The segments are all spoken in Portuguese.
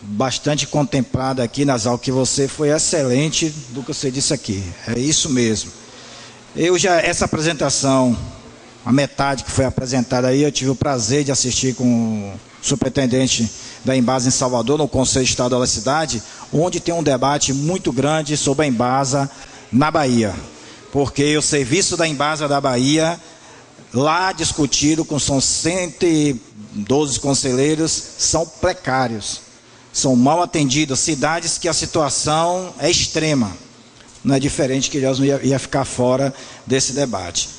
bastante contemplada aqui nas aulas, que você foi excelente do que você disse aqui. É isso mesmo. Essa apresentação, a metade que foi apresentada aí, eu tive o prazer de assistir com o superintendente da Embasa em Salvador, no Conselho Estadual da cidade, onde tem um debate muito grande sobre a Embasa na Bahia. Porque o serviço da Embasa da Bahia, lá discutido com são 112 conselheiros, são precários, são mal atendidos, cidades que a situação é extrema. Não é diferente que Ilhéus não ia ficar fora desse debate.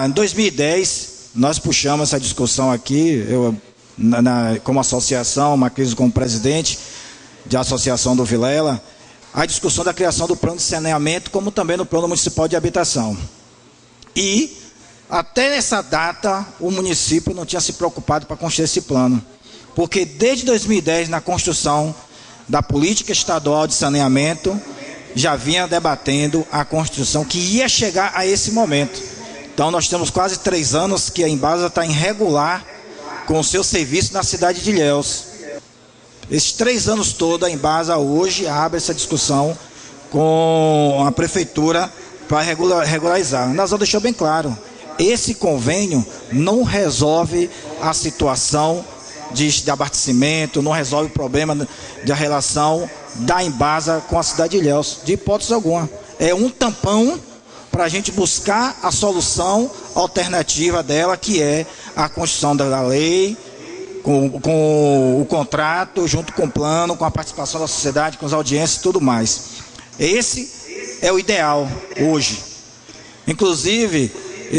Em 2010, nós puxamos essa discussão aqui, como associação, Macris como presidente da Associação do Vilela, a discussão da criação do plano de saneamento, como também no plano municipal de habitação. E, até essa data, o município não tinha se preocupado para construir esse plano. Porque desde 2010, na construção da política estadual de saneamento, já vinha debatendo a construção que ia chegar a esse momento. Então, nós temos quase 3 anos que a Embasa está irregular com o seu serviço na cidade de Ilhéus. Esses 3 anos todos, a Embasa hoje abre essa discussão com a prefeitura para regularizar. Nazão deixou bem claro, esse convênio não resolve a situação de abastecimento, não resolve o problema da relação da Embasa com a cidade de Ilhéus, de hipótese alguma. É um tampão para a gente buscar a solução alternativa dela, que é a construção da lei, com o contrato, junto com o plano, com a participação da sociedade, com as audiências e tudo mais. Esse é o ideal hoje. Inclusive,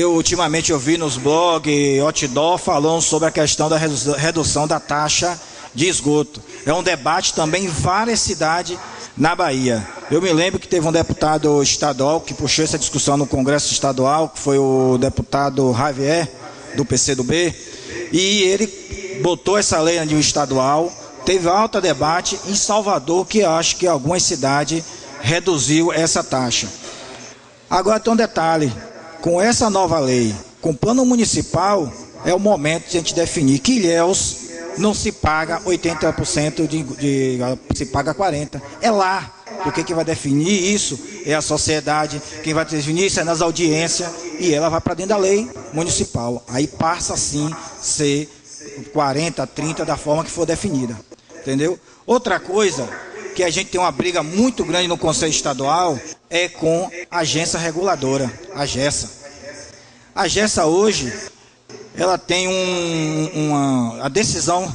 ultimamente eu vi nos blogs, outdoor, falando sobre a questão da redução da taxa de esgoto. É um debate também em várias cidades na Bahia. Eu me lembro que teve um deputado estadual que puxou essa discussão no Congresso Estadual, que foi o deputado Javier, do PCdoB, e ele botou essa lei de um estadual, teve alto debate em Salvador, que eu acho que algumas cidades reduziu essa taxa. Agora tem um detalhe, com essa nova lei, com o plano municipal, é o momento de a gente definir que Ilhéus não se paga 80%, se paga 40%. É lá. Porque quem vai definir isso é a sociedade, quem vai definir isso é nas audiências, e ela vai para dentro da lei municipal. Aí passa sim ser 40, 30 da forma que for definida. Entendeu? Outra coisa, que a gente tem uma briga muito grande no Conselho Estadual, é com a agência reguladora, a GESA. A GESA hoje, ela tem a decisão,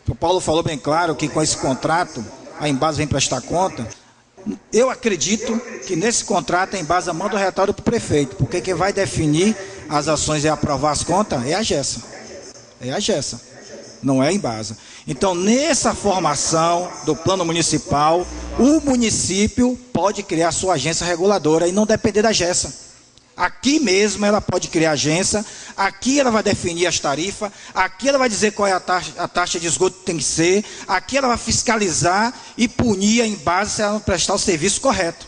o Paulo falou bem claro que com esse contrato, a Embasa vem prestar conta. Eu acredito que nesse contrato a Embasa manda o relatório para o prefeito, porque quem vai definir as ações e aprovar as contas é a GESA. É a GESA, não é a Embasa. Então, nessa formação do plano municipal, o município pode criar sua agência reguladora e não depender da GESA. Aqui mesmo ela pode criar agência, aqui ela vai definir as tarifas, aqui ela vai dizer qual é a taxa de esgoto que tem que ser, aqui ela vai fiscalizar e punir a Embasa se ela não prestar o serviço correto.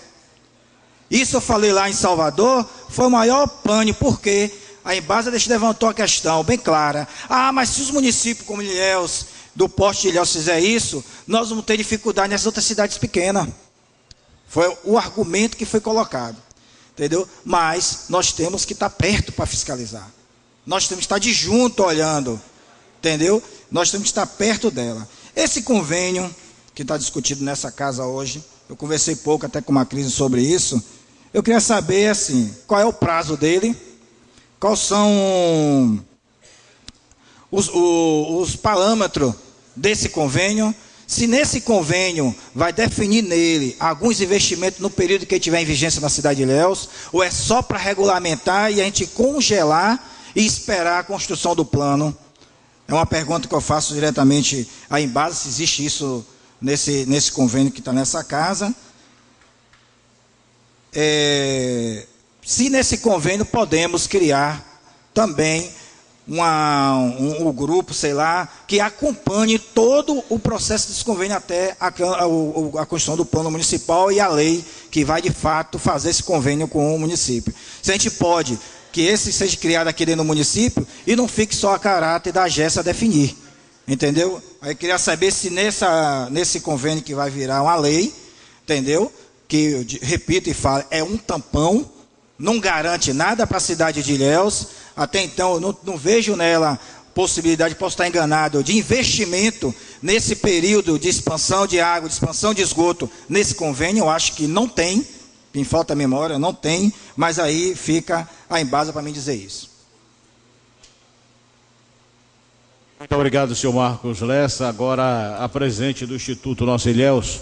Isso eu falei lá em Salvador, foi o maior pânico, porque a Embasa levantou a questão bem clara. Mas se os municípios como Ilhéus, do porte de Ilhéus fizer isso, nós vamos ter dificuldade nessas outras cidades pequenas. Foi o argumento que foi colocado. Entendeu? Mas nós temos que estar perto para fiscalizar. Nós temos que estar de junto olhando. Entendeu? Nós temos que estar perto dela. Esse convênio que está discutido nessa casa hoje, eu conversei pouco até com uma crise sobre isso. Eu queria saber, assim, qual é o prazo dele, quais são os parâmetros desse convênio, se nesse convênio vai definir nele alguns investimentos no período que ele tiver em vigência na cidade de Ilhéus, ou é só para regulamentar e a gente congelar e esperar a construção do plano. É uma pergunta que eu faço diretamente à Embasa, se existe isso nesse convênio que está nessa casa. Se nesse convênio podemos criar também um grupo, sei lá, que acompanhe todo o processo desse convênio até a construção do plano municipal e a lei que vai de fato fazer esse convênio com o município. Se a gente pode que esse seja criado aqui dentro do município e não fique só a caráter da GESA definir. entendeu? Aí queria saber se nesse convênio que vai virar uma lei, entendeu? Que, eu repito e falo, é um tampão, não garante nada para a cidade de Ilhéus. Até então, eu não vejo nela possibilidade, posso estar enganado, de investimento nesse período de expansão de água, de expansão de esgoto, nesse convênio. Eu acho que não tem, me falta a memória, não tem, mas aí fica a Embasa para mim dizer isso. Muito obrigado, senhor Marcos Lessa. Agora, a presidente do Instituto Nossa Ilhéus,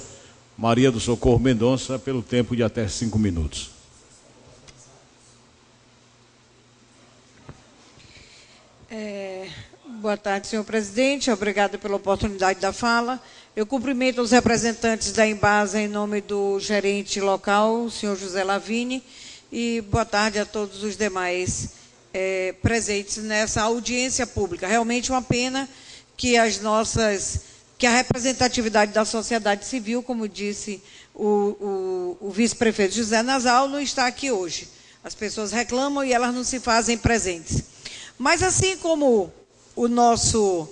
Maria do Socorro Mendonça, pelo tempo de até 5 minutos. Boa tarde, senhor presidente. Obrigada pela oportunidade da fala. Eu cumprimento os representantes da Embasa em nome do gerente local, o senhor José Lavini, e boa tarde a todos os demais presentes nessa audiência pública. Realmente uma pena que a representatividade da sociedade civil, como disse o vice-prefeito José Nasal, não está aqui hoje. As pessoas reclamam e elas não se fazem presentes. Mas assim como o nosso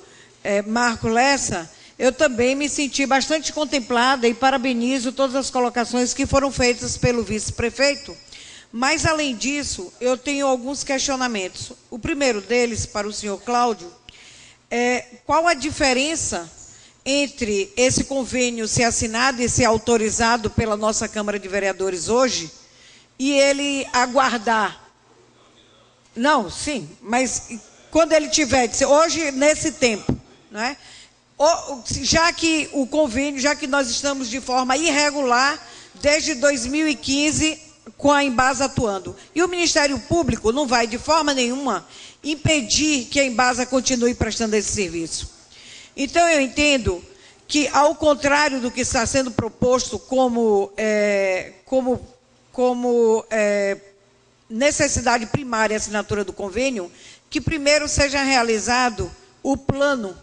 Marco Lessa, eu também me senti bastante contemplada e parabenizo todas as colocações que foram feitas pelo vice-prefeito. Mas, além disso, eu tenho alguns questionamentos. O primeiro deles, para o senhor Cláudio, qual a diferença entre esse convênio ser assinado e ser autorizado pela nossa Câmara de Vereadores hoje e ele aguardar? Não, sim, mas quando ele tiver, hoje, nesse tempo, não é? Já que o convênio, já que nós estamos de forma irregular desde 2015 com a Embasa atuando, e o Ministério Público não vai de forma nenhuma impedir que a Embasa continue prestando esse serviço. Então eu entendo que, ao contrário do que está sendo proposto como necessidade primária a assinatura do convênio, que primeiro seja realizado o plano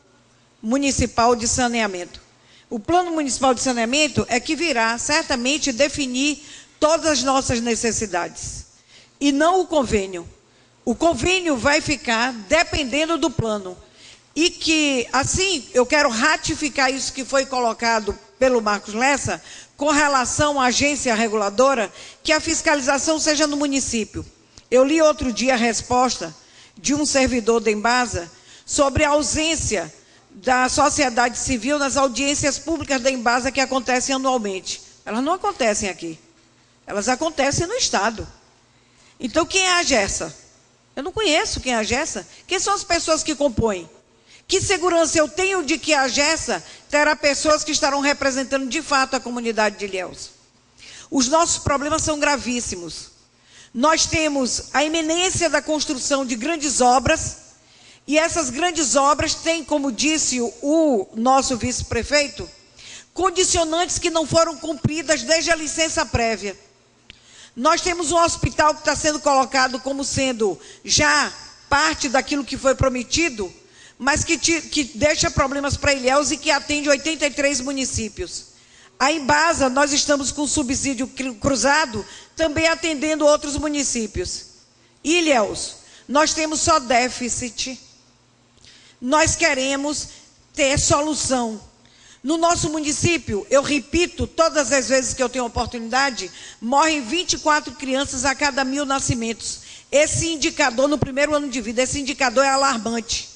municipal de saneamento. O plano municipal de saneamento é que virá certamente definir todas as nossas necessidades, e não o convênio. O convênio vai ficar dependendo do plano. E que, assim, eu quero ratificar isso que foi colocado pelo Marcos Lessa, com relação à agência reguladora, que a fiscalização seja no município. Eu li outro dia a resposta de um servidor da Embasa sobre a ausência da sociedade civil nas audiências públicas da Embasa que acontecem anualmente. Elas não acontecem aqui. Elas acontecem no Estado. Então, quem é a Agessa? Eu não conheço quem é a Agessa. Quem são as pessoas que compõem? Que segurança eu tenho de que a Agessa terá pessoas que estarão representando de fato a comunidade de Ilhéus? Os nossos problemas são gravíssimos. Nós temos a iminência da construção de grandes obras, e essas grandes obras têm, como disse o nosso vice-prefeito, condicionantes que não foram cumpridas desde a licença prévia. Nós temos um hospital que está sendo colocado como sendo já parte daquilo que foi prometido, mas que deixa problemas para Ilhéus e que atende 83 municípios. A Embasa, nós estamos com subsídio cruzado, também atendendo outros municípios. Ilhéus, nós temos só déficit. Nós queremos ter solução. No nosso município, eu repito, todas as vezes que eu tenho oportunidade, morrem 24 crianças a cada 1000 nascimentos. Esse indicador, no primeiro ano de vida, esse indicador é alarmante.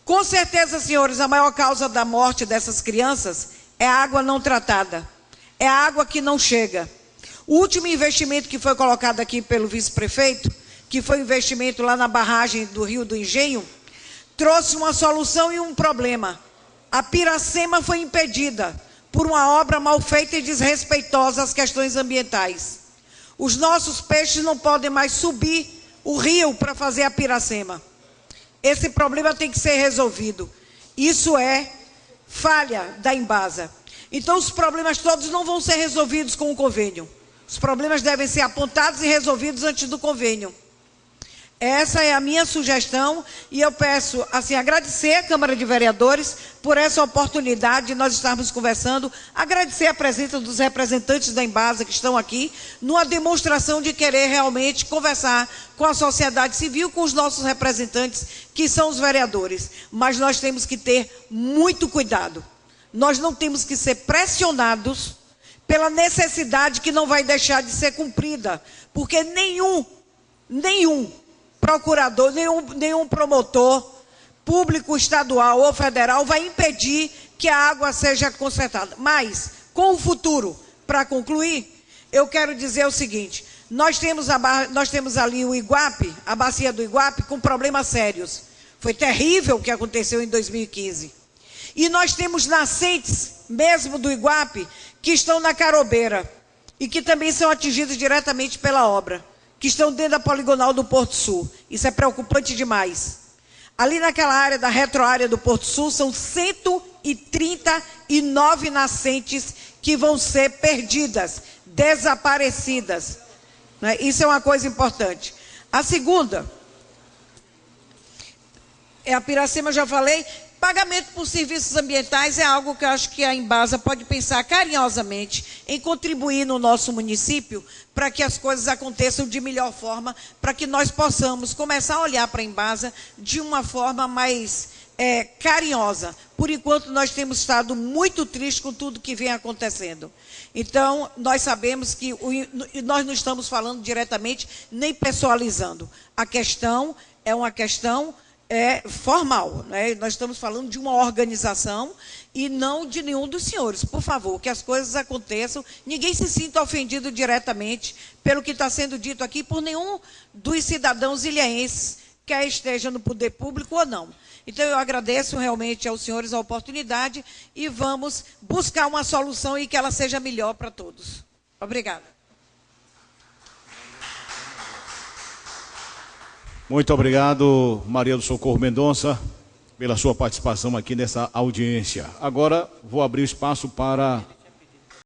Com certeza, senhores, a maior causa da morte dessas crianças é a água não tratada. É a água que não chega. O último investimento que foi colocado aqui pelo vice-prefeito, que foi o investimento lá na barragem do Rio do Engenho, trouxe uma solução e um problema. A Piracema foi impedida por uma obra mal feita e desrespeitosa às questões ambientais. Os nossos peixes não podem mais subir o rio para fazer a Piracema. Esse problema tem que ser resolvido. Isso é falha da Embasa. Então, os problemas todos não vão ser resolvidos com o convênio. Os problemas devem ser apontados e resolvidos antes do convênio. Essa é a minha sugestão e eu peço, assim, agradecer à Câmara de Vereadores por essa oportunidade de nós estarmos conversando, agradecer a presença dos representantes da Embasa que estão aqui, numa demonstração de querer realmente conversar com a sociedade civil, com os nossos representantes, que são os vereadores. Mas nós temos que ter muito cuidado. Nós não temos que ser pressionados pela necessidade que não vai deixar de ser cumprida, porque nenhum procurador, nenhum promotor público, estadual ou federal vai impedir que a água seja consertada. Mas, com o futuro, para concluir, eu quero dizer o seguinte, nós temos ali o Iguape, a bacia do Iguape, com problemas sérios. Foi terrível o que aconteceu em 2015. E nós temos nascentes, mesmo do Iguape, que estão na Carobeira e que também são atingidos diretamente pela obra, que estão dentro da poligonal do Porto Sul. Isso é preocupante demais. Ali naquela área da retroárea do Porto Sul, são 139 nascentes que vão ser perdidas, desaparecidas. Né? Isso é uma coisa importante. A segunda, a Piracema, eu já falei, pagamento por serviços ambientais é algo que eu acho que a Embasa pode pensar carinhosamente em contribuir no nosso município para que as coisas aconteçam de melhor forma, para que nós possamos começar a olhar para a Embasa de uma forma mais carinhosa. Por enquanto, nós temos estado muito tristes com tudo que vem acontecendo. Então, nós sabemos que nós não estamos falando diretamente, nem pessoalizando. A questão é uma questão formal, né? Nós estamos falando de uma organização e não de nenhum dos senhores. Por favor, que as coisas aconteçam, ninguém se sinta ofendido diretamente pelo que está sendo dito aqui por nenhum dos cidadãos ilhaenses, quer esteja no poder público ou não. Então, eu agradeço realmente aos senhores a oportunidade e vamos buscar uma solução e que ela seja melhor para todos. Obrigada. Muito obrigado, Maria do Socorro Mendonça, pela sua participação aqui nessa audiência. Agora, vou abrir o espaço para